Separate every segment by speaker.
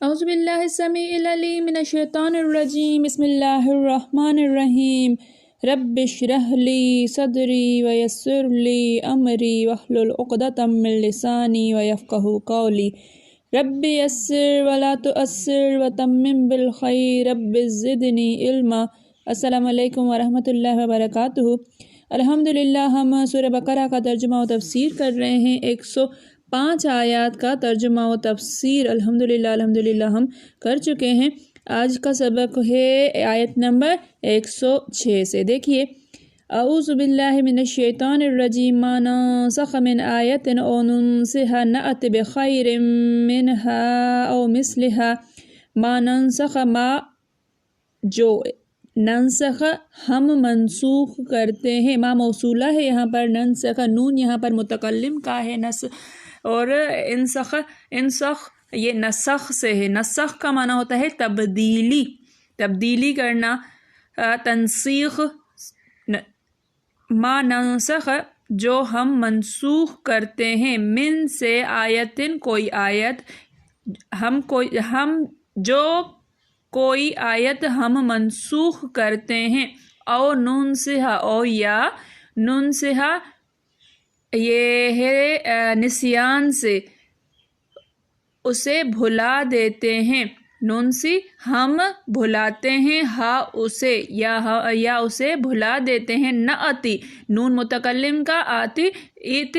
Speaker 1: اعوذ باللہ السمیع العلیم من الشیطان الرجیم بسم اللہ الرحمن الرحیم رب اشرح لی صدری ویسر لی امری واحلل عقدۃ من لسانی ویفقہوا قولی رب یسر ولا تعسر وتمم بالخیر رب زدنی علما۔ السلام علیکم ورحمۃ اللہ وبرکاتہ۔ الحمدللہ ہم سورہ بقرہ کا ترجمہ و تفسیر کر رہے ہیں۔ 105 آیات کا ترجمہ و تفسیر الحمدللہ ہم کر چکے ہیں۔ آج کا سبق ہے آیت نمبر 106 سے۔ دیکھیے، اعوذ باللہ من الشیطان الرجیم ما ننسخ من آیت او ننسها نأت بخیر منها او مثلها۔ ما ننسخ، ما جو ننسخ ہم منسوخ کرتے ہیں، ما موصولہ ہے یہاں پر، ننسخ نون یہاں پر متکلم کا ہے، اور انسخ یہ نسخ سے ہے۔ نسخ کا معنی ہوتا ہے تبدیلی کرنا، تنسیخ۔ ما ننسخ جو ہم منسوخ کرتے ہیں، من سے آیتن کوئی آیت، کوئی آیت ہم منسوخ کرتے ہیں، او ننسہا، او یا ننسہا یہ ہے نسیان سے، اسے بھلا دیتے ہیں۔ ننسی ہم بھلاتے ہیں، ہا اسے، یا اسے بھلا دیتے ہیں۔ نأتی نون متکلم کا، آتی ایت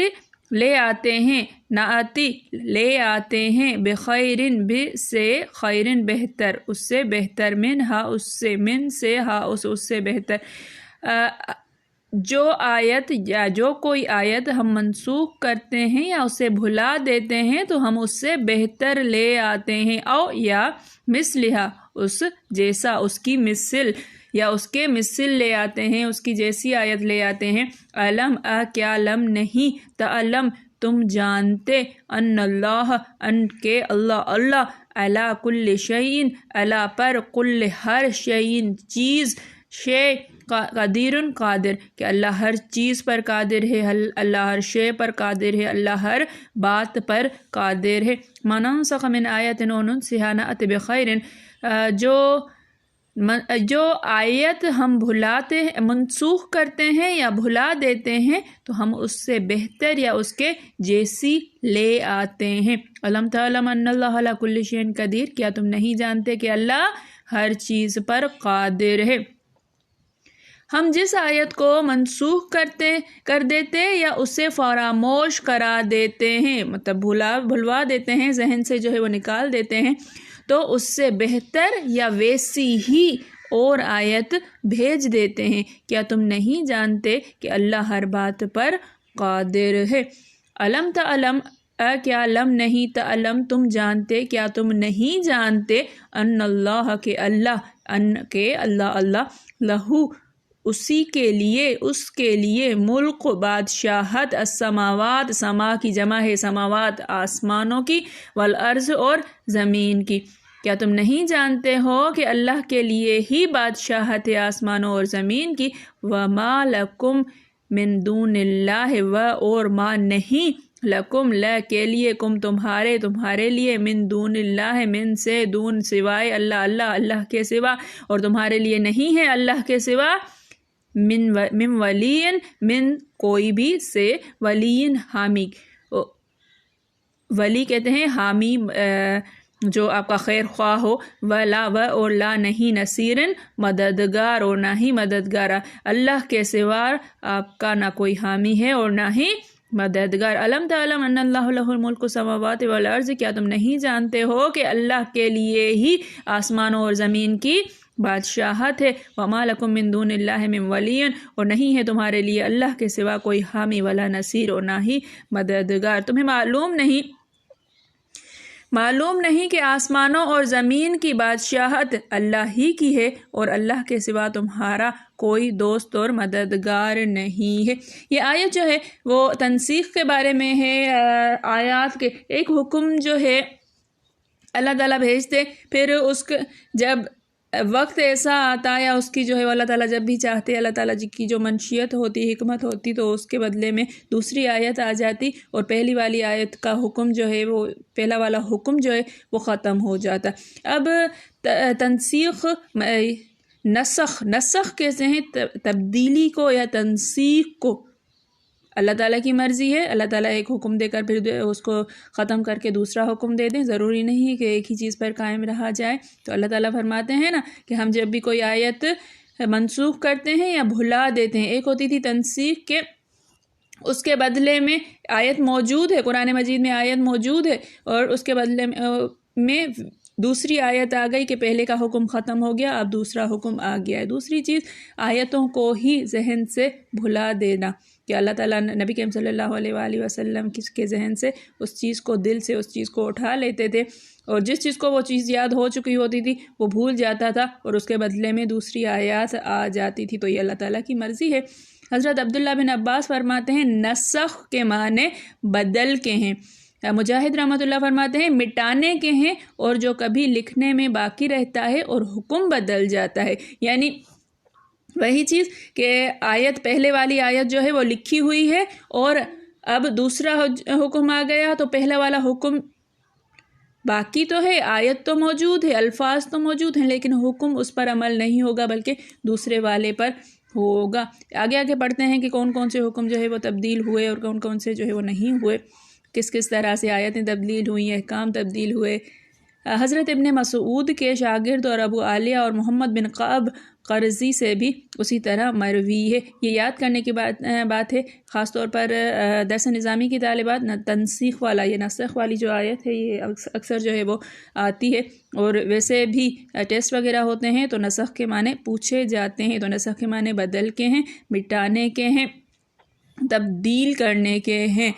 Speaker 1: لے آتے ہیں، نأتی لے آتے ہیں، بخیرن بھی سے، خیرن بہتر، اس سے بہتر، من ہا اس سے، من سے ہا اس سے بہتر۔ جو آیت یا جو کوئی آیت ہم منسوخ کرتے ہیں یا اسے بھلا دیتے ہیں تو ہم اس سے بہتر لے آتے ہیں، او یا مثلہا اس جیسا، اس کی مثل یا اس کے مثل لے آتے ہیں، اس کی جیسی آیت لے آتے ہیں۔ علم کیا لم نہیں، تعلم تم جانتے، ان اللہ ان کے اللہ علی کل شیء علی پر، کل ہر شیء چیز، شے قدیرن قادر کہ اللہ ہر چیز پر قادر ہے، اللہ ہر شے پر قادر ہے، اللہ ہر بات پر قادر ہے۔ ما ننسخ من آیت او ننسہا نأت بخیر، جو آیت ہم بھلاتے ہیں، منسوخ کرتے ہیں یا بھلا دیتے ہیں تو ہم اس سے بہتر یا اس کے جیسی لے آتے ہیں۔ علم تعلم ان اللہ علی کل شیء قدیر، کیا تم نہیں جانتے کہ اللہ ہر چیز پر قادر ہے۔ ہم جس آیت کو منسوخ کر دیتے یا اسے فراموش کرا دیتے ہیں، مطلب بھلوا دیتے ہیں، ذہن سے جو ہے وہ نکال دیتے ہیں، تو اس سے بہتر یا ویسی ہی اور آیت بھیج دیتے ہیں۔ کیا تم نہیں جانتے کہ اللہ ہر بات پر قادر ہے۔ علم تعلم کیا لم نہیں، تعلم تم جانتے، کیا تم نہیں جانتے، ان اللہ کہ اللہ لہو اسی کے لیے، اس کے لیے، ملک بادشاہت، السماوات سما کی جمع ہے سماوات آسمانوں کی، والارض اور زمین کی۔ کیا تم نہیں جانتے ہو کہ اللہ کے لیے ہی بادشاہت ہے آسمانوں اور زمین کی۔ وما لکم من دون اللہ، و اور ما نہیں، لکم لا کے لیے، کم تمہارے لیے، من دون اللہ من سے، دون سوائے اللہ کے سوا، اور تمہارے لیے نہیں ہے اللہ کے سوا، من ولی من کوئی بھی سے، ولی حامی، ولی کہتے ہیں حامی جو آپ کا خیر خواہ ہو، ولا و اور لا نہیں، نصیرن مددگار اور نہ ہی مددگار، اللہ کے سوا آپ کا نہ کوئی حامی ہے اور نہ ہی مددگار۔ علم تعلم ان اللہ لہ الملک السماوات والارض، کیا تم نہیں جانتے ہو کہ اللہ کے لیے ہی آسمانوں اور زمین کی بادشاہت ہے۔ وما لکم من دون اللہ من ولی، اور نہیں ہے تمہارے لیے اللہ کے سوا کوئی حامی، ولا نصیر اور نہ ہی مددگار۔ تمہیں معلوم نہیں کہ آسمانوں اور زمین کی بادشاہت اللہ ہی کی ہے، اور اللہ کے سوا تمہارا کوئی دوست اور مددگار نہیں ہے۔ یہ آیت جو ہے وہ تنسیخ کے بارے میں ہے۔ آیات کے ایک حکم جو ہے اللہ تعالیٰ بھیجتے، پھر جب वक्त ऐसा आता है या उसकी जो है अल्लाह ताला जब भी चाहते अल्लाह ताला जी की जो मनशियत होती हिकमत होती तो उसके बदले में दूसरी आयत आ जाती और पहली वाली आयत का हुक्म जो है वो पहला वाला हुक्म जो है वो ख़त्म हो जाता। अब तनसीख नसख कहते हैं तब्दीली को या तनसीख को। अल्लाह ताला की मर्ज़ी है, अल्लाह ताला एक हुक्म देकर फिर उसको ख़त्म करके दूसरा हुक्म दे दें, ज़रूरी नहीं है कि एक ही चीज़ पर कायम रहा जाए। तो अल्लाह ताला फरमाते हैं ना कि हम जब भी कोई आयत मनसूख करते हैं या भुला देते हैं, एक होती थी तनसीख के उसके बदले में आयत मौजूद है, कुरान मजीद में आयत मौजूद है और उसके बदले में दूसरी आयत आ गई कि पहले का हुक्म ख़त्म हो गया, अब दूसरा हुक्म आ गया है। दूसरी चीज़ आयतों को ही जहन से भुला देना कि अल्लाह ताला नबी करीम सल्लल्लाहु अलैहि वसल्लम के जहन से उस चीज़ को, दिल से उस चीज़ को उठा लेते थे और जिस चीज़ को वो चीज़ याद हो चुकी होती थी वो भूल जाता था और उसके बदले में दूसरी आयत आ जाती थी। तो ये अल्लाह ताला की मर्ज़ी है। हज़रत अब्दुल्ला बिन अब्बास फरमाते हैं नसख के माने बदल के हैं। मुजाहिद रहमतुल्लाह फरमाते हैं मिटाने के हैं और जो कभी लिखने में बाकी रहता है और हुक्म बदल जाता है। यानी वही चीज़ कि आयत पहले वाली आयत जो है वो लिखी हुई है और अब दूसरा हुक्म आ गया तो पहला वाला हुक्म बाकी तो है, आयत तो मौजूद है, अल्फाज तो मौजूद हैं, लेकिन हुक्म उस पर अमल नहीं होगा बल्कि दूसरे वाले पर होगा। आगे आगे पढ़ते हैं कि कौन कौन से हुक्म जो है वो तब्दील हुए और कौन कौन से जो है वो नहीं हुए, किस किस तरह से आयतें तब्दील हुई, अहकाम तब्दील हुए। हज़रत इब्न मसूद के शागिर्द और अबू आलिया और मोहम्मद बिन क़ब क़र्ज़ी से भी उसी तरह मरवी है। ये याद करने की बात है ख़ास तौर पर दरस निज़ामी की तालिबात न तनसीख वाला, ये नसख वाली जो आयत है ये अक्सर जो है वो आती है और वैसे भी टेस्ट वगैरह होते हैं तो नसख के माने पूछे जाते हैं। तो नसख के माने बदल के हैं, मिटाने के हैं, तब्दील करने के हैं।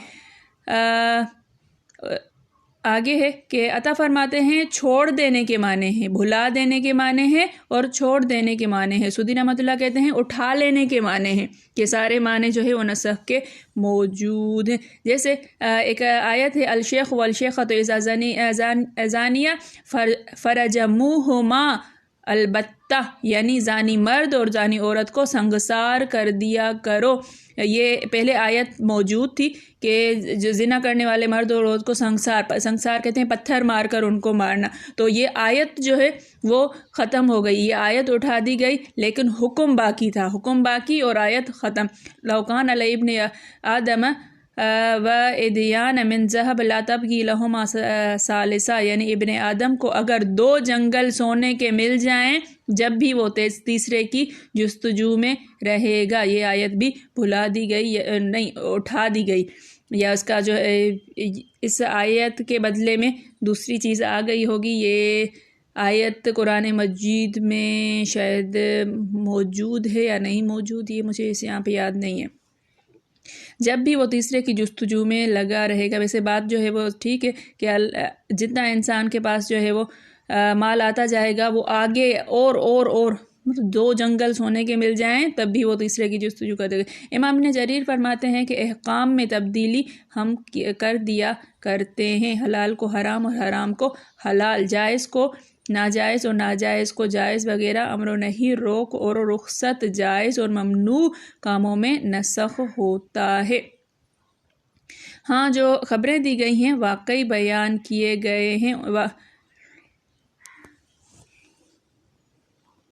Speaker 1: आगे है कि अता फरमाते हैं छोड़ देने के माने हैं, भुला देने के माने हैं और छोड़ देने के माने हैं। सुदी रहमतुल्लाह कहते हैं उठा लेने के माने हैं कि सारे माने जो है वो नसख के मौजूद हैं। जैसे एक आयत है अल शेख वल शेखत ज़ानिया फरजमुहुमा अलबत्ता, यानी ज़ानी मर्द और ज़ानी औरत को संगसार कर दिया करो। ये पहले आयत मौजूद थी कि जो ज़िना करने वाले मर्द और औरत को संगसार कहते हैं पत्थर मार कर उनको मारना। तो ये आयत जो है वो ख़त्म हो गई, ये आयत उठा दी गई लेकिन हुक्म बाकी था, हुक्म बाकी और आयत ख़त्म। लौकान अल इब्न आदम व इदियान मिन ज़हब ला तबगी लहुमा सालिसा, यानी इब्ने आदम को अगर 2 जंगल सोने के मिल जाएं जब भी वो तीसरे की जुस्तजू में रहेगा। ये आयत भी भुला दी गई, नहीं उठा दी गई, या उसका जो इस आयत के बदले में दूसरी चीज़ आ गई होगी। ये आयत कुरान मजीद में शायद मौजूद है या नहीं मौजूद, ये मुझे इस यहाँ पे याद नहीं है। जब भी वो तीसरे की जुस्तजू में लगा रहेगा। वैसे बात जो है वो ठीक है कि जितना इंसान के पास जो है वो माल आता जाएगा वो आगे और मतलब 2 जंगल सोने के मिल जाएं तब भी वो तीसरे की जुस्तजू कर देगा। इमाम इब्न जरीर फरमाते हैं कि अहकाम में तब्दीली हम कर दिया करते हैं, हलाल को हराम और हराम को हलाल, जायज़ को नाजायज़ और नाजायज़ को जायज़ वगैरह, अमर नहीं, रोक और रुखसत, जायज़ और ममनू कामों में नसख होता है। हाँ, जो ख़बरें दी गई हैं वाकई बयान किए गए हैं,